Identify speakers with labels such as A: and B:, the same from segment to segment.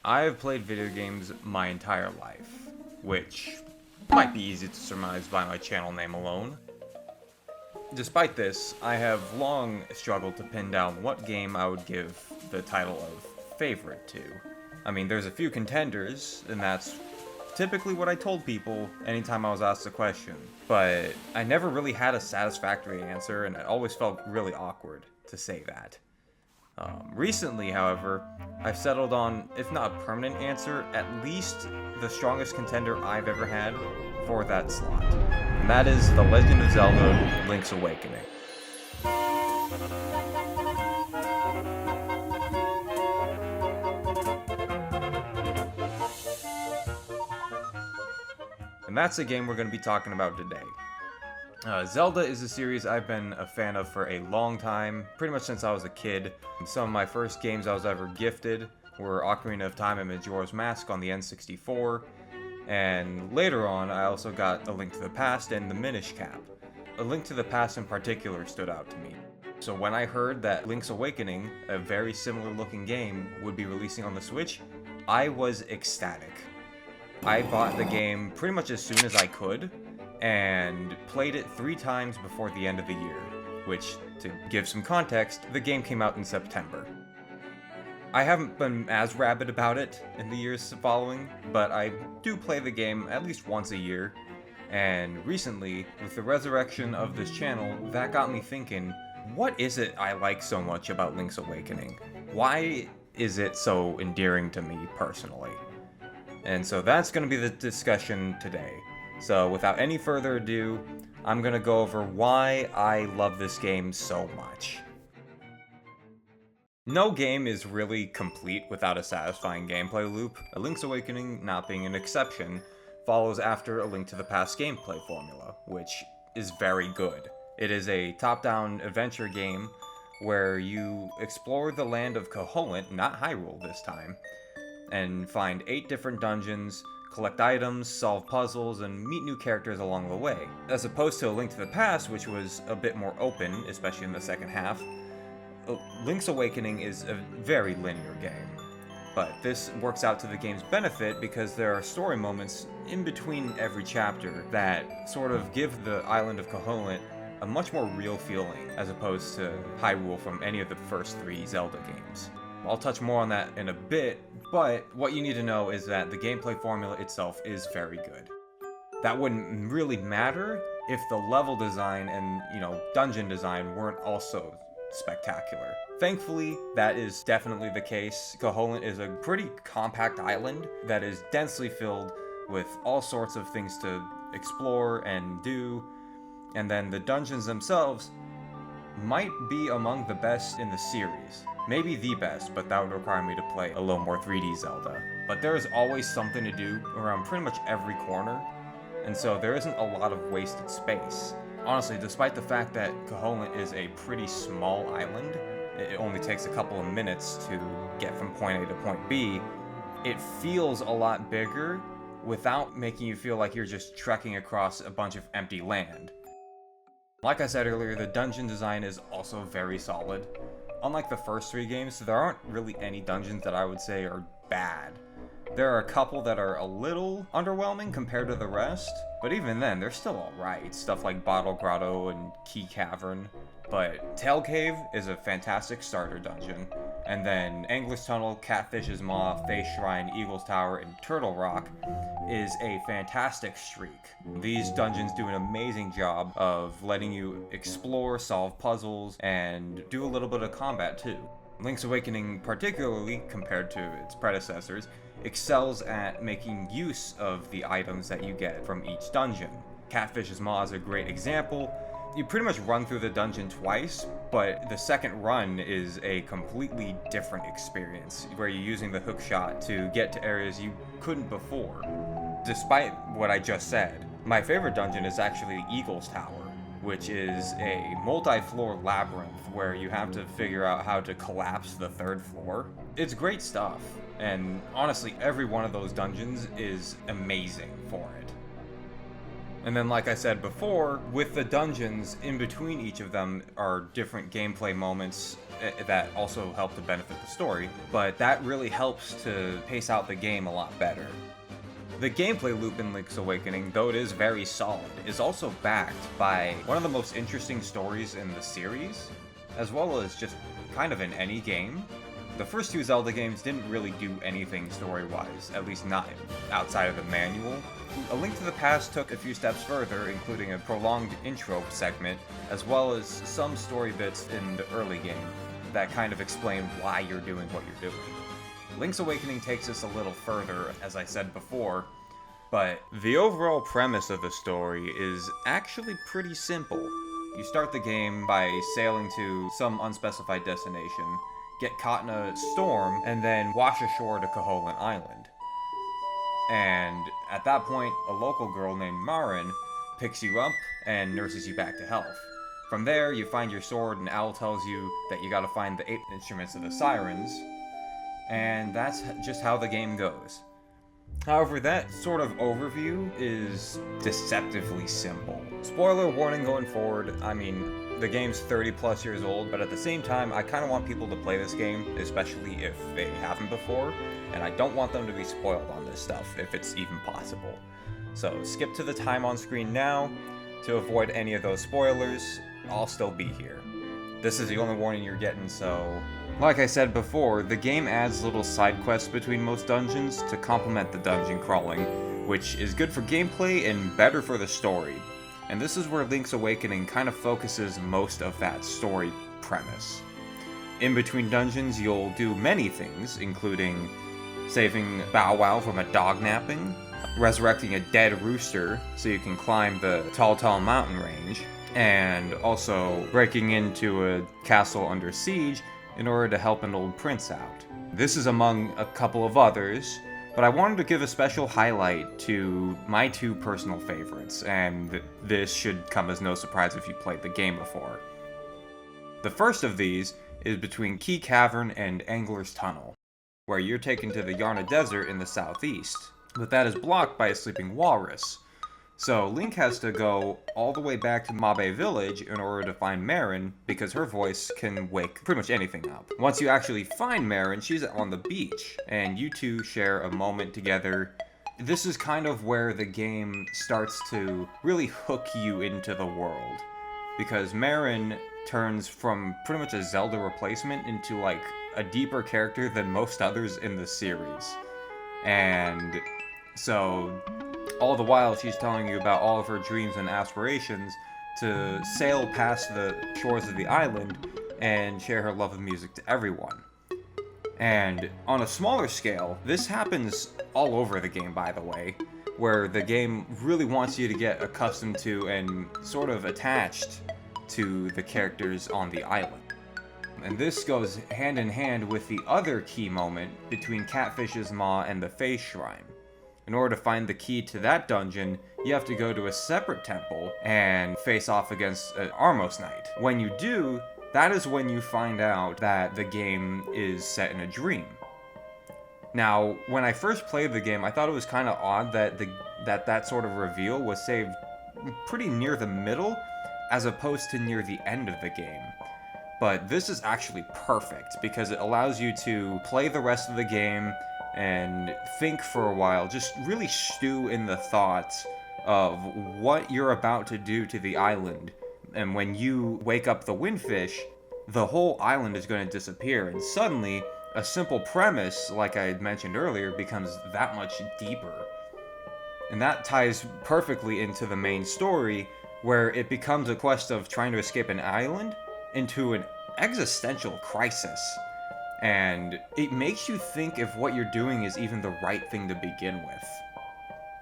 A: I have played video games my entire life, which might be easy to surmise by my channel name alone. Despite this, I have long struggled to pin down what game I would give the title of favorite to. I mean, there's a few contenders, and that's typically what I told people anytime I was asked a question, but I never really had a satisfactory answer, and it always felt really awkward to say that. Recently, however, I've settled on, if not a permanent answer, at least the strongest contender I've ever had for that slot. And that is The Legend of Zelda: Link's Awakening. And that's the game we're going to be talking about today. Zelda is a series I've been a fan of for a long time, pretty much since I was a kid. Some of my first games I was ever gifted were Ocarina of Time and Majora's Mask on the N64, and later on I also got A Link to the Past and the Minish Cap. A Link to the Past in particular stood out to me. So when I heard that Link's Awakening, a very similar looking game, would be releasing on the Switch, I was ecstatic. I bought the game pretty much as soon as I could, and played it 3 times before the end of the year, which, to give some context, the game came out in September. I haven't been as rabid about it in the years following, but I do play the game at least once a year, and recently, with the resurrection of this channel, that got me thinking, what is it I like so much about Link's Awakening? Why is it so endearing to me personally? And so that's going to be the discussion today. So without any further ado, I'm going to go over why I love this game so much. No game is really complete without a satisfying gameplay loop. A Link's Awakening, not being an exception, follows after A Link to the Past gameplay formula, which is very good. It is a top-down adventure game where you explore the land of Koholint, not Hyrule this time, and find 8 different dungeons, collect items, solve puzzles, and meet new characters along the way. As opposed to A Link to the Past, which was a bit more open, especially in the second half, Link's Awakening is a very linear game. But this works out to the game's benefit because there are story moments in between every chapter that sort of give the island of Koholint a much more real feeling, as opposed to Hyrule from any of the first 3 Zelda games. I'll touch more on that in a bit, but what you need to know is that the gameplay formula itself is very good. That wouldn't really matter if the level design and, dungeon design weren't also spectacular. Thankfully, that is definitely the case. Koholint is a pretty compact island that is densely filled with all sorts of things to explore and do, and then the dungeons themselves might be among the best in the series. Maybe the best, but that would require me to play a little more 3D Zelda. But there is always something to do around pretty much every corner, and so there isn't a lot of wasted space. Honestly, despite the fact that Koholint is a pretty small island, it only takes a couple of minutes to get from point A to point B, it feels a lot bigger without making you feel like you're just trekking across a bunch of empty land. Like I said earlier, the dungeon design is also very solid. Unlike the first 3 games, there aren't really any dungeons that I would say are bad. There are a couple that are a little underwhelming compared to the rest, but even then, they're still alright. Stuff like Bottle Grotto and Key Cavern. But Tail Cave is a fantastic starter dungeon, and then Angler's Tunnel, Catfish's Maw, Face Shrine, Eagle's Tower, and Turtle Rock is a fantastic streak. These dungeons do an amazing job of letting you explore, solve puzzles, and do a little bit of combat too. Link's Awakening, particularly compared to its predecessors, excels at making use of the items that you get from each dungeon. Catfish's Maw is a great example. You pretty much run through the dungeon twice, but the second run is a completely different experience, where you're using the hook shot to get to areas you couldn't before. Despite what I just said, my favorite dungeon is actually Eagle's Tower, which is a multi-floor labyrinth where you have to figure out how to collapse the 3rd floor. It's great stuff, and honestly, every one of those dungeons is amazing for it. And then, like I said before, with the dungeons, in between each of them are different gameplay moments that also help to benefit the story, but that really helps to pace out the game a lot better. The gameplay loop in Link's Awakening, though it is very solid, is also backed by one of the most interesting stories in the series, as well as just kind of in any game. The first two Zelda games didn't really do anything story-wise, at least not outside of the manual. A Link to the Past took a few steps further, including a prolonged intro segment, as well as some story bits in the early game that kind of explain why you're doing what you're doing. Link's Awakening takes us a little further, as I said before, but the overall premise of the story is actually pretty simple. You start the game by sailing to some unspecified destination, get caught in a storm, and then wash ashore to Koholint Island. And at that point, a local girl named Marin picks you up and nurses you back to health. From there, you find your sword, and Owl tells you that you gotta find the 8 instruments of the sirens, and that's just how the game goes. However, that sort of overview is deceptively simple. Spoiler warning going forward, I mean, the game's 30 plus years old, but at the same time, I kind of want people to play this game, especially if they haven't before, and I don't want them to be spoiled on this stuff, if it's even possible. So skip to the time on screen now to avoid any of those spoilers. I'll still be here. This is the only warning you're getting, so... Like I said before, the game adds little side quests between most dungeons to complement the dungeon crawling, which is good for gameplay and better for the story. And this is where Link's Awakening kind of focuses most of that story premise. In between dungeons, you'll do many things, including saving Bow Wow from a dog napping, resurrecting a dead rooster so you can climb the Tall mountain range, and also breaking into a castle under siege in order to help an old prince out. This is among a couple of others, but I wanted to give a special highlight to my 2 personal favorites, and this should come as no surprise if you played the game before. The first of these is between Key Cavern and Angler's Tunnel, where you're taken to the Yarna Desert in the southeast, but that is blocked by a sleeping walrus. So Link has to go all the way back to Mabe Village in order to find Marin, because her voice can wake pretty much anything up. Once you actually find Marin, she's on the beach, and you two share a moment together. This is kind of where the game starts to really hook you into the world, because Marin turns from pretty much a Zelda replacement into like a deeper character than most others in the series. And so all the while, she's telling you about all of her dreams and aspirations to sail past the shores of the island and share her love of music to everyone. And on a smaller scale, this happens all over the game, by the way, where the game really wants you to get accustomed to and sort of attached to the characters on the island. And this goes hand in hand with the other key moment between Catfish's Maw and the Face Shrine. In order to find the key to that dungeon, you have to go to a separate temple and face off against an Armos Knight. When you do, that is when you find out that the game is set in a dream. Now, when I first played the game, I thought it was kind of odd that that sort of reveal was saved pretty near the middle, as opposed to near the end of the game. But this is actually perfect, because it allows you to play the rest of the game and think for a while, just really stew in the thoughts of what you're about to do to the island. And when you wake up the Windfish, the whole island is going to disappear, and suddenly a simple premise, like I had mentioned earlier, becomes that much deeper. And that ties perfectly into the main story, where it becomes a quest of trying to escape an island into an existential crisis. And it makes you think if what you're doing is even the right thing to begin with.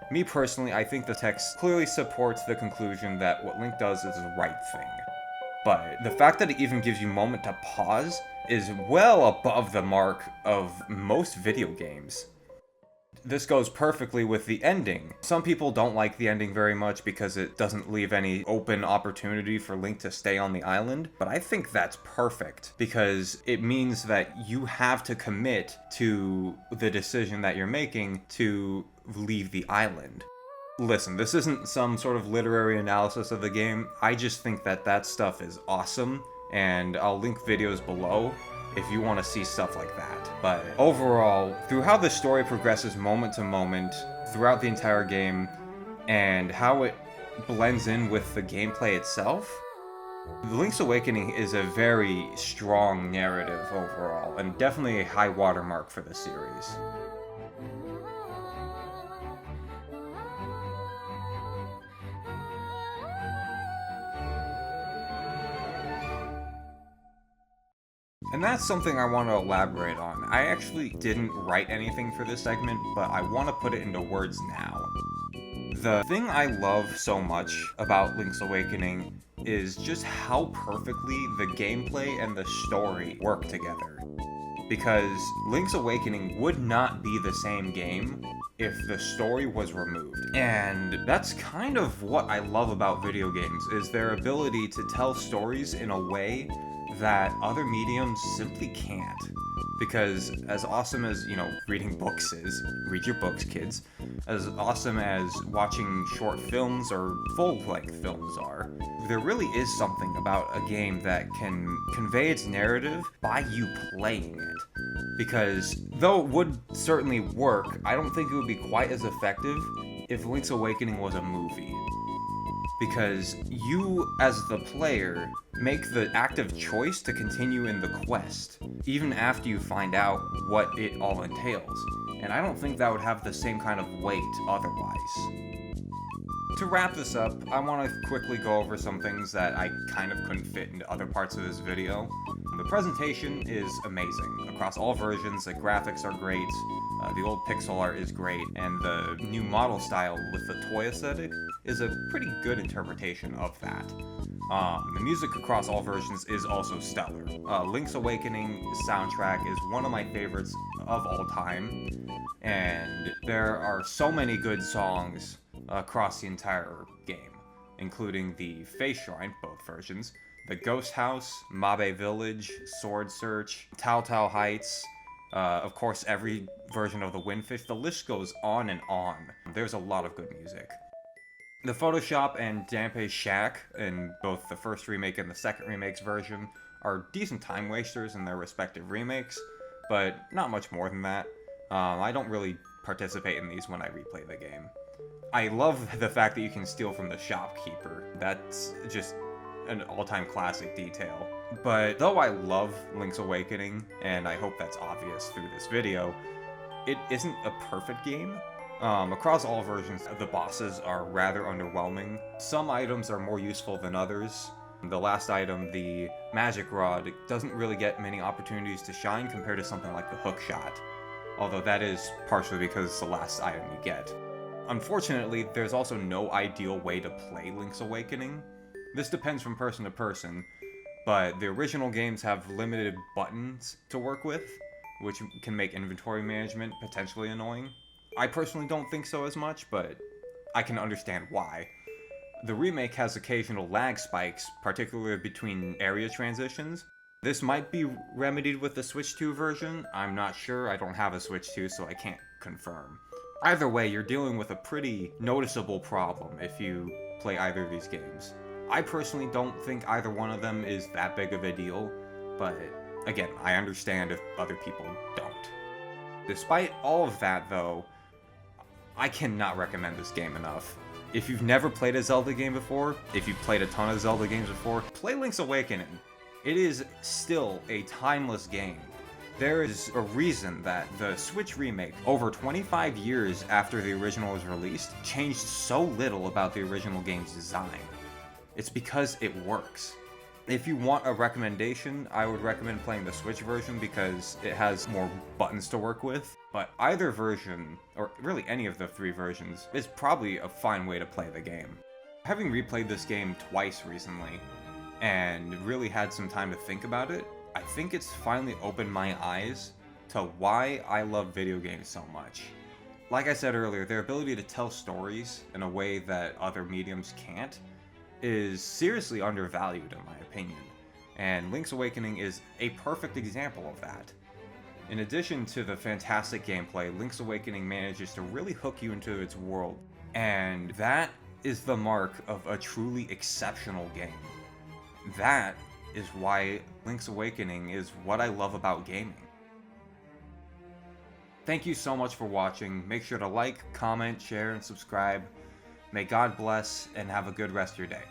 A: Me personally, I think the text clearly supports the conclusion that what Link does is the right thing. But the fact that it even gives you a moment to pause is well above the mark of most video games. This goes perfectly with the ending. Some people don't like the ending very much because it doesn't leave any open opportunity for Link to stay on the island, but I think that's perfect because it means that you have to commit to the decision that you're making to leave the island. Listen, this isn't some sort of literary analysis of the game. I just think that that stuff is awesome, and I'll link videos below if you want to see stuff like that. But overall, through how the story progresses moment to moment throughout the entire game, and how it blends in with the gameplay itself, Link's Awakening is a very strong narrative overall, and definitely a high watermark for the series. And that's something I want to elaborate on. I actually didn't write anything for this segment, but I want to put it into words now. The thing I love so much about Link's Awakening is just how perfectly the gameplay and the story work together. Because Link's Awakening would not be the same game if the story was removed. And that's kind of what I love about video games, is their ability to tell stories in a way that other mediums simply can't. Because as awesome as, reading books is, read your books, kids, as awesome as watching short films or full-length films are, there really is something about a game that can convey its narrative by you playing it. Because though it would certainly work, I don't think it would be quite as effective if Link's Awakening was a movie. Because you, as the player, make the active choice to continue in the quest, even after you find out what it all entails. And I don't think that would have the same kind of weight otherwise. To wrap this up, I want to quickly go over some things that I kind of couldn't fit into other parts of this video. The presentation is amazing. Across all versions, the graphics are great, the old pixel art is great, and the new model style with the toy aesthetic is a pretty good interpretation of that. The music across all versions is also stellar. Link's Awakening soundtrack is one of my favorites of all time, and there are so many good songs across the entire game, including the Face Shrine, both versions, the Ghost House, Mabe Village, Sword Search, Tao Tao Heights, of course every version of the Windfish. The list goes on and on. There's a lot of good music. The Photoshop and Dampe Shack in both the first remake and the second remake's version are decent time wasters in their respective remakes, but not much more than that. I don't really participate in these when I replay the game. I love the fact that you can steal from the shopkeeper. That's just an all-time classic detail. But though I love Link's Awakening, and I hope that's obvious through this video, it isn't a perfect game. Across all versions, the bosses are rather underwhelming. Some items are more useful than others. The last item, the Magic Rod, doesn't really get many opportunities to shine compared to something like the Hook Shot, although that is partially because it's the last item you get. Unfortunately, there's also no ideal way to play Link's Awakening. This depends from person to person, but the original games have limited buttons to work with, which can make inventory management potentially annoying. I personally don't think so as much, but I can understand why. The remake has occasional lag spikes, particularly between area transitions. This might be remedied with the Switch 2 version. I'm not sure, I don't have a Switch 2, so I can't confirm. Either way, you're dealing with a pretty noticeable problem if you play either of these games. I personally don't think either one of them is that big of a deal, but again, I understand if other people don't. Despite all of that, though, I cannot recommend this game enough. If you've never played a Zelda game before, if you've played a ton of Zelda games before, play Link's Awakening. It is still a timeless game. There is a reason that the Switch remake, over 25 years after the original was released, changed so little about the original game's design. It's because it works. If you want a recommendation, I would recommend playing the Switch version because it has more buttons to work with. But either version, or really any of the three versions, is probably a fine way to play the game. Having replayed this game twice recently, and really had some time to think about it, I think it's finally opened my eyes to why I love video games so much. Like I said earlier, their ability to tell stories in a way that other mediums can't is seriously undervalued in my opinion, and Link's Awakening is a perfect example of that. In addition to the fantastic gameplay, Link's Awakening manages to really hook you into its world And that is the mark of a truly exceptional game. That is why Link's Awakening is what I love about gaming. Thank you so much for watching. Make sure to like, comment, share, and subscribe. May God bless, and have a good rest of your day.